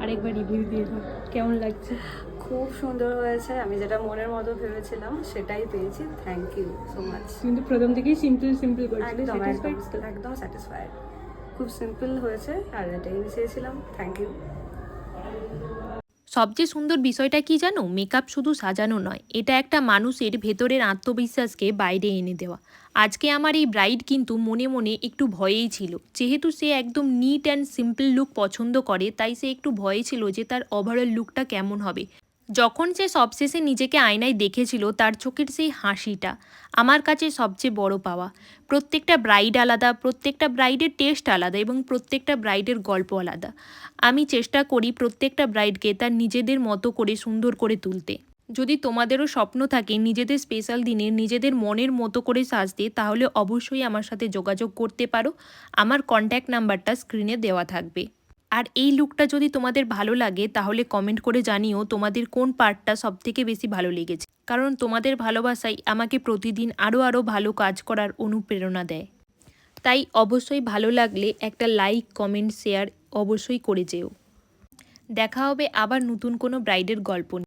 আরেকবার রিভিউ দিয়ে দাও, কেমন লাগছে? খুব সুন্দর হয়েছে, আমি যেটা মনের মতো ভেবেছিলাম সেটাই পেয়েছি। Thank you so much. কিন্তু প্রথম থেকেই সিম্পল সিম্পল করছিলে, একদম স্যাটিসফাইড তো? একদম স্যাটিসফাইড, খুব সিম্পল হয়েছে আর এটাই আমি চেয়েছিলাম। Thank you. সবচেয়ে সুন্দর বিষয়টা কি জানো, মেকআপ শুধু সাজানো নয়, এটা একটা মানুষের ভেতরের আত্মবিশ্বাসকে বাইরে এনে দেওয়া। আজকে আমার এই ব্রাইড কিন্তু মনে মনে একটু ভয়েই ছিল, যেহেতু সে একদম নিট অ্যান্ড সিম্পল লুক পছন্দ করে, তাই সে একটু ভয়ে ছিল যে তার ওভারঅল লুকটা কেমন হবে। যখন সে সবশেষে নিজেকে আয়নায় দেখেছিল, তার চোখের সেই হাসিটা আমার কাছে সবচেয়ে বড় পাওয়া। প্রত্যেকটা ব্রাইড আলাদা, প্রত্যেকটা ব্রাইডের টেস্ট আলাদা এবং প্রত্যেকটা ব্রাইডের গল্প আলাদা। আমি চেষ্টা করি প্রত্যেকটা ব্রাইডকে তার নিজেদের মতো করে সুন্দর করে তুলতে। যদি তোমাদেরও স্বপ্ন থাকে নিজেদের স্পেশাল দিনে নিজেদের মনের মতো করে সাজতে, তাহলে অবশ্যই আমার সাথে যোগাযোগ করতে পারো। আমার কন্ট্যাক্ট নাম্বারটা স্ক্রিনে দেওয়া থাকবে। আর এই লুকটা যদি তোমাদের ভালো লাগে তাহলে কমেন্ট করে জানিও তোমাদের কোন পার্টটা সবথেকে বেশি ভালো লেগেছে, কারণ তোমাদের ভালোবাসাই আমাকে প্রতিদিন আরও ভালো কাজ করার অনুপ্রেরণা দেয়। তাই অবশ্যই ভালো লাগলে একটা লাইক, কমেন্ট, শেয়ার অবশ্যই করে যেও। দেখা হবে আবার নতুন কোনো ব্রাইডের গল্প নিয়ে।